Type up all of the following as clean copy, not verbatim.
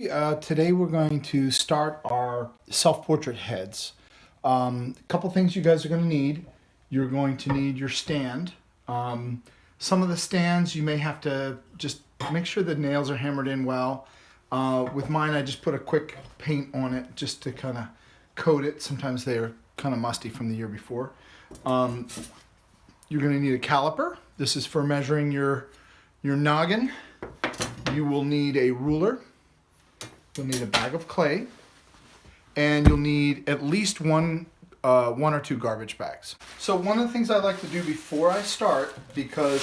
Today we're going to start our self-portrait heads. A couple things you guys are going to need. You're going to need your stand. Some of the stands you may have to just make sure the nails are hammered in well. With mine I just put a quick paint on it just to kind of coat it. Sometimes they are kind of musty from the year before. You're going to need a caliper. This is for measuring your noggin. You will need a ruler. You'll need a bag of clay, and you'll need at least one or two garbage bags. So one of the things I like to do before I start, because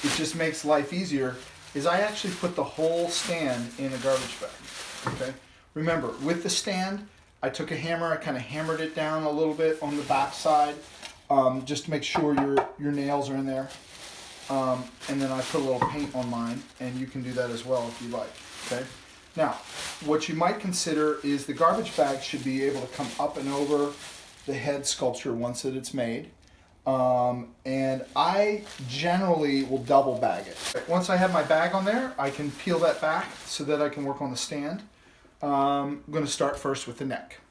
it just makes life easier, is I actually put the whole stand in a garbage bag. Okay. Remember, with the stand, I took a hammer, I kind of hammered it down a little bit on the back side, just to make sure your nails are in there. And then I put a little paint on mine, and you can do that as well if you like. Okay. Now, what you might consider is the garbage bag should be able to come up and over the head sculpture once that it's made. And I generally will double bag it. Once I have my bag on there, I can peel that back so that I can work on the stand. I'm going to start first with the neck.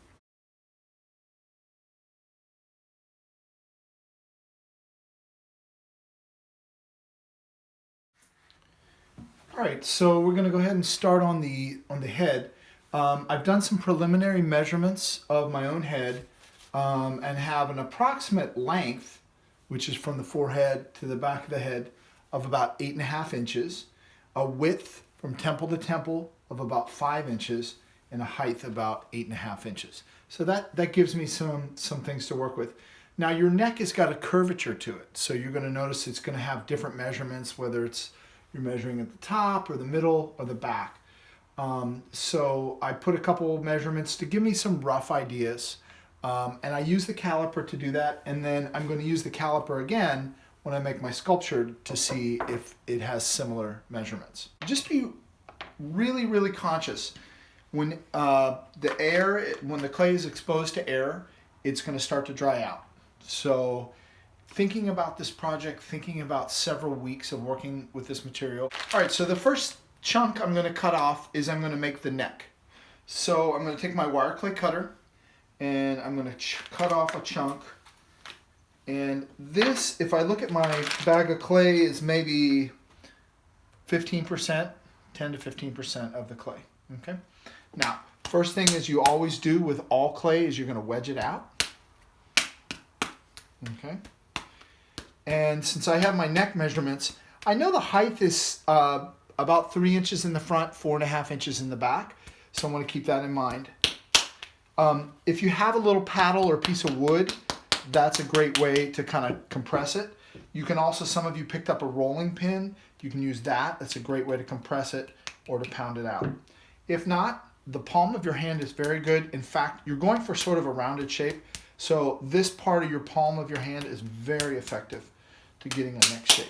All right, so we're going to go ahead and start on the head. I've done some preliminary measurements of my own head and have an approximate length, which is from the forehead to the back of the head, of about 8.5 inches, a width from temple to temple of about 5 inches, and a height about 8.5 inches. So that gives me some things to work with. Now your neck has got a curvature to it, so you're going to notice it's going to have different measurements, whether it's you're measuring at the top or the middle or the back. So I put a couple of measurements to give me some rough ideas. And I use the caliper to do that. And then I'm going to use the caliper again when I make my sculpture to see if it has similar measurements. Just be really, really conscious. When when the clay is exposed to air, it's going to start to dry out. So thinking about this project, thinking about several weeks of working with this material. All right, so the first chunk I'm going to cut off is I'm going to make the neck. So I'm going to take my wire clay cutter and I'm going to cut off a chunk. And this, if I look at my bag of clay, is maybe 15%, 10 to 15% of the clay. Okay. Now, first thing is you always do with all clay is you're going to wedge it out. Okay. And since I have my neck measurements, I know the height is about 3 inches in the front, 4.5 inches in the back. So I want to keep that in mind. If you have a little paddle or piece of wood, that's a great way to kind of compress it. You can also, some of you picked up a rolling pin. You can use that. That's a great way to compress it or to pound it out. If not, the palm of your hand is very good. In fact, you're going for sort of a rounded shape. So this part of your palm of your hand is very effective to getting a neck shape.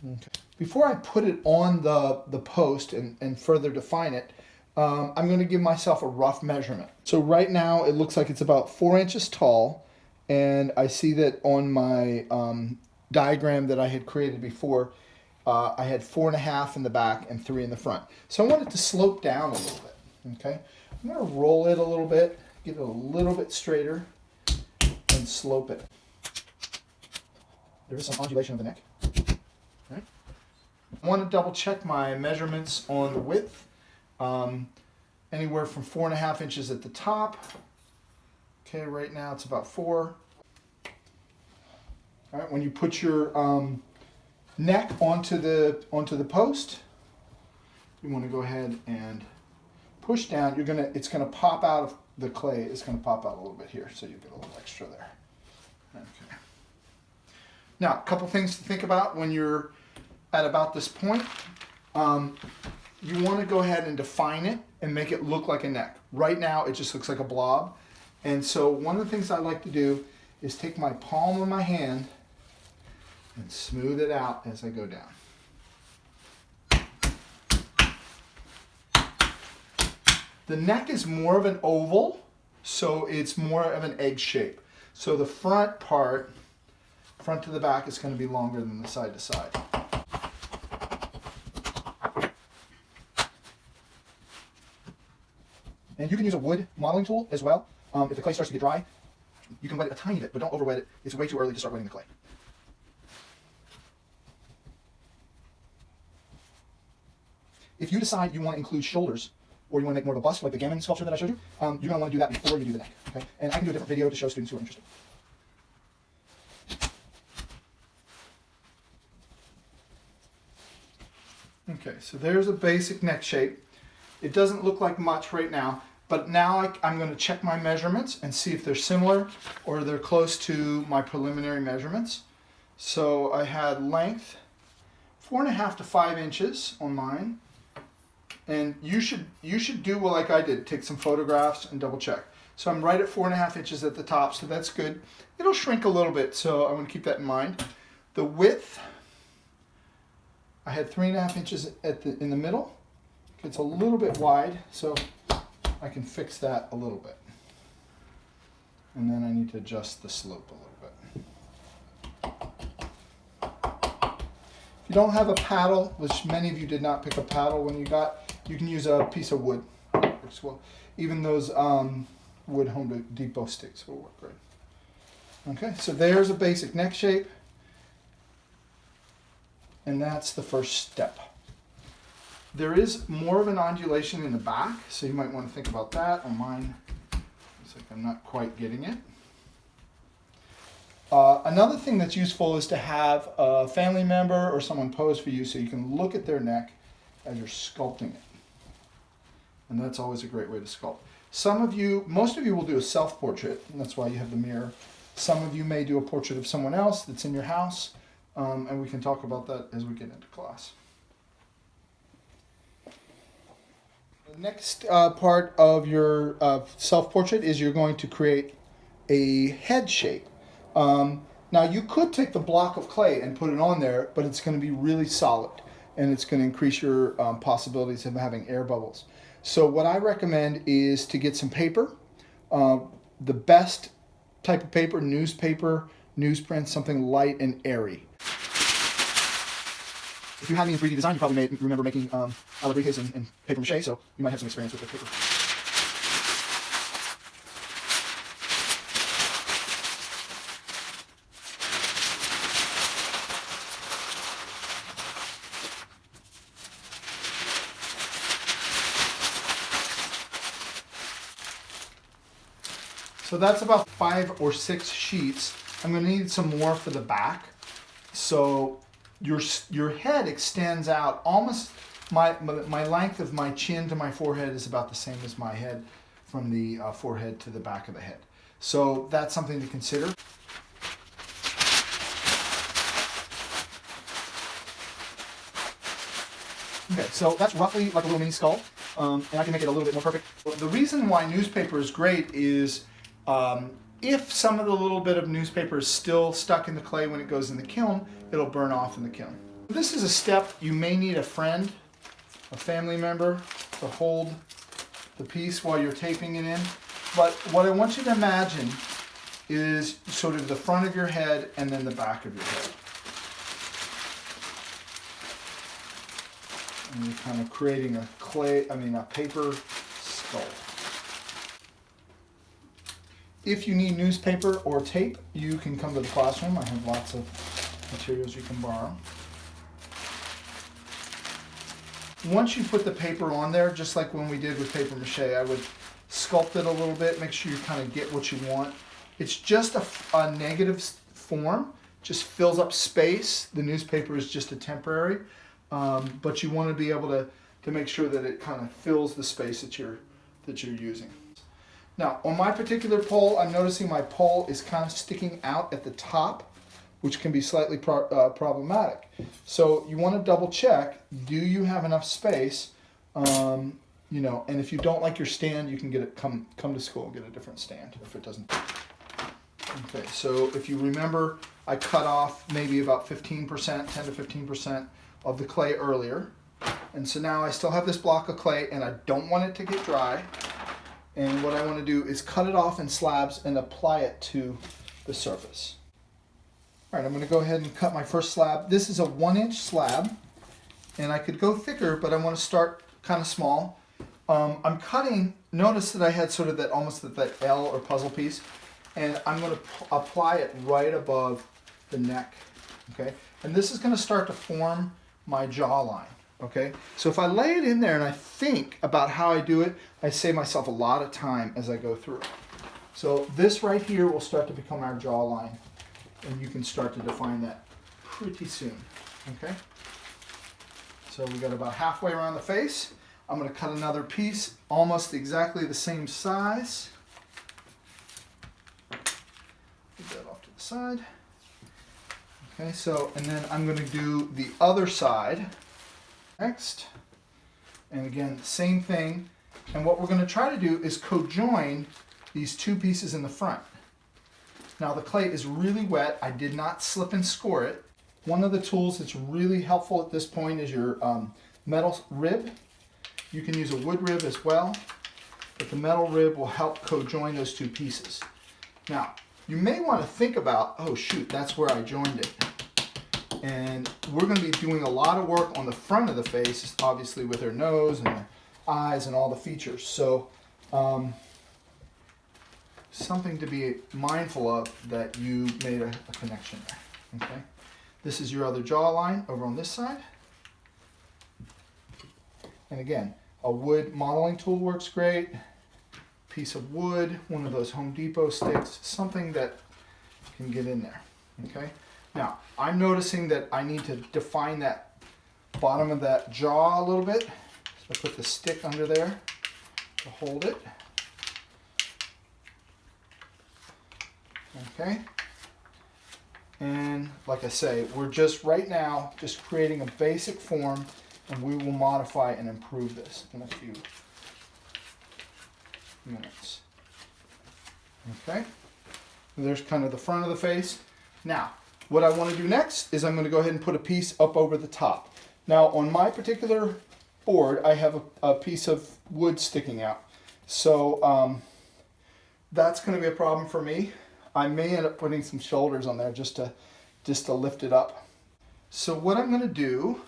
Okay. Before I put it on the post and further define it, I'm going to give myself a rough measurement. So right now it looks like it's about 4 inches tall, and I see that on my diagram that I had created before, I had 4.5 in the back and 3 in the front. So I want it to slope down a little bit. Okay, I'm going to roll it a little bit, get it a little bit straighter, and slope it. There is some undulation of the neck. All right. I want to double check my measurements on the width. Anywhere from 4.5 inches at the top. Okay, right now it's about 4. All right, when you put your neck onto the post, you want to go ahead and push down. It's gonna pop out of the clay. It's gonna pop out a little bit here, so you get a little extra there. Okay. Now, a couple things to think about when you're at about this point. You want to go ahead and define it and make it look like a neck. Right now, it just looks like a blob. And so one of the things I like to do is take my palm of my hand and smooth it out as I go down. The neck is more of an oval, so it's more of an egg shape. So the front part front to the back is going to be longer than the side to side. And you can use a wood modeling tool as well. If the clay starts to get dry, you can wet it a tiny bit, but don't over wet it. It's way too early to start wetting the clay. If you decide you want to include shoulders, or you want to make more of a bust, like the gammon sculpture that I showed you, you're going to want to do that before you do the neck. Okay? And I can do a different video to show students who are interested. Okay, so there's a basic neck shape. It doesn't look like much right now, but now I'm going to check my measurements and see if they're similar or they're close to my preliminary measurements. So I had length 4.5 to 5 inches on mine. And you should do like I did, take some photographs and double check. So I'm right at 4.5 inches at the top, so that's good. It'll shrink a little bit, so I'm going to keep that in mind. The width, I had 3.5 inches in the middle. It's a little bit wide, so I can fix that a little bit. And then I need to adjust the slope a little bit. If you don't have a paddle, which many of you did not pick a paddle when you got, you can use a piece of wood. Works well. Even those wood Home Depot sticks will work great. Okay, so there's a basic neck shape. And that's the first step. There is more of an undulation in the back, so you might want to think about that. On mine, looks like I'm not quite getting it. Another thing that's useful is to have a family member or someone pose for you so you can look at their neck as you're sculpting it. And that's always a great way to sculpt. Most of you will do a self-portrait, and that's why you have the mirror. Some of you may do a portrait of someone else that's in your house, and we can talk about that as we get into class. The next part of your self-portrait is you're going to create a head shape. Now you could take the block of clay and put it on there, but it's going to be really solid and it's going to increase your possibilities of having air bubbles. So what I recommend is to get some paper. The best type of paper, newspaper, newsprint, something light and airy. If you have any 3D design, you probably may remember making alebrijes in paper mache, so you might have some experience with the paper. So that's about 5 or 6 sheets. I'm going to need some more for the back. So your head extends out almost, my length of my chin to my forehead is about the same as my head from the forehead to the back of the head. So that's something to consider. Okay, so that's roughly like a little mini skull, and I can make it a little bit more perfect. The reason why newspaper is great is if some of the little bit of newspaper is still stuck in the clay when it goes in the kiln, it'll burn off in the kiln. This is a step you may need a friend, a family member to hold the piece while you're taping it in. But what I want you to imagine is sort of the front of your head and then the back of your head. And you're kind of creating a paper skull. If you need newspaper or tape, you can come to the classroom. I have lots of materials you can borrow. Once you put the paper on there, just like when we did with paper mache, I would sculpt it a little bit, make sure you kind of get what you want. It's just a negative form, just fills up space. The newspaper is just a temporary, but you want to be able to make sure that it kind of fills the space that you're using. Now, on my particular pole, I'm noticing my pole is kind of sticking out at the top, which can be slightly problematic. So you want to double check, do you have enough space? And if you don't like your stand, you can get it, come to school and get a different stand if it doesn't. Okay, so if you remember, I cut off maybe about 15%, 10 to 15% of the clay earlier. And so now I still have this block of clay and I don't want it to get dry. And what I want to do is cut it off in slabs and apply it to the surface. All right, I'm going to go ahead and cut my first slab. This is a 1-inch slab, and I could go thicker, but I want to start kind of small. I'm cutting, notice that I had sort of that almost that L or puzzle piece, and I'm going to apply it right above the neck, okay? And this is going to start to form my jawline, okay? So if I lay it in there and I think about how I do it, I save myself a lot of time as I go through. So this right here will start to become our jawline, and you can start to define that pretty soon, okay? So we got about halfway around the face. I'm going to cut another piece almost exactly the same size. Put that off to the side. Okay, so, and then I'm going to do the other side next. And again, same thing. And what we're going to try to do is co-join these two pieces in the front. Now the clay is really wet. I did not slip and score it. One of the tools that's really helpful at this point is your metal rib. You can use a wood rib as well, but the metal rib will help co-join those two pieces. Now, you may want to think about, oh shoot, that's where I joined it. And we're going to be doing a lot of work on the front of the face, obviously with her nose and her eyes and all the features. So, something to be mindful of that you made a connection there, okay? This is your other jawline over on this side. And again, a wood modeling tool works great. Piece of wood, one of those Home Depot sticks, something that can get in there, okay? Now, I'm noticing that I need to define that bottom of that jaw a little bit. So I put the stick under there to hold it. Okay. And like I say, we're just right now just creating a basic form, and we will modify and improve this in a few minutes. Okay. There's kind of the front of the face. Now, what I want to do next is I'm going to go ahead and put a piece up over the top. Now, on my particular board, I have a piece of wood sticking out. So that's going to be a problem for me. I may end up putting some shoulders on there just to lift it up. So what I'm going to do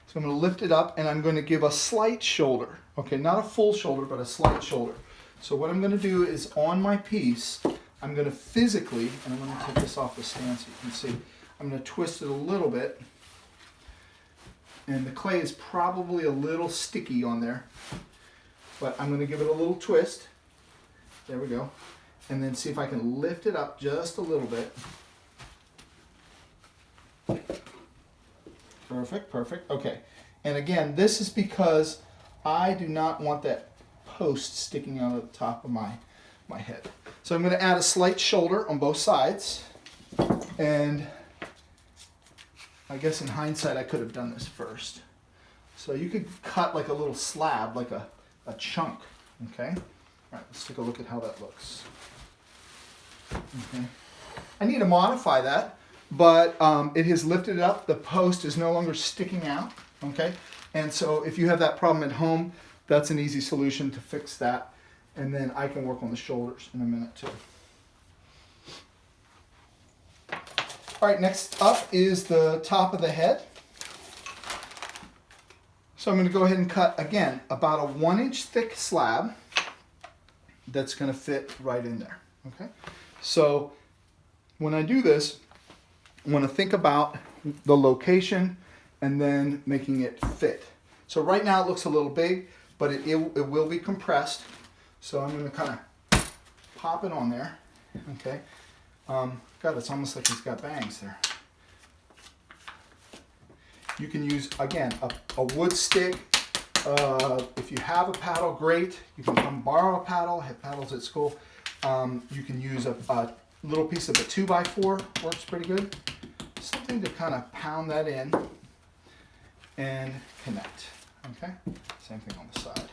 is I'm going to lift it up, and I'm going to give a slight shoulder. Okay, not a full shoulder, but a slight shoulder. So what I'm going to do is on my piece, I'm going to physically, and I'm going to take this off the stand so you can see, I'm going to twist it a little bit. And the clay is probably a little sticky on there, but I'm going to give it a little twist. There we go. And then see if I can lift it up just a little bit. Perfect, perfect. Okay. And again, this is because I do not want that post sticking out of the top of my head. So I'm going to add a slight shoulder on both sides. And I guess in hindsight, I could have done this first. So you could cut like a little slab, like a chunk. Okay. All right, let's take a look at how that looks. Okay. I need to modify that, but it has lifted it up. The post is no longer sticking out, okay? And so if you have that problem at home, that's an easy solution to fix that. And then I can work on the shoulders in a minute too. All right, next up is the top of the head. So I'm going to go ahead and cut, again, about a 1-inch thick slab that's going to fit right in there, okay? So when I do this, I want to think about the location and then making it fit. So right now it looks a little big, but it will be compressed. So I'm going to kind of pop it on there. Okay. God, it's almost like he's got bangs there. You can use, again, a wood stick. If you have a paddle, great. You can come borrow a paddle. I have paddles at school. You can use a little piece of a 2x4, works pretty good. Something to kind of pound that in and connect. Okay, same thing on the side.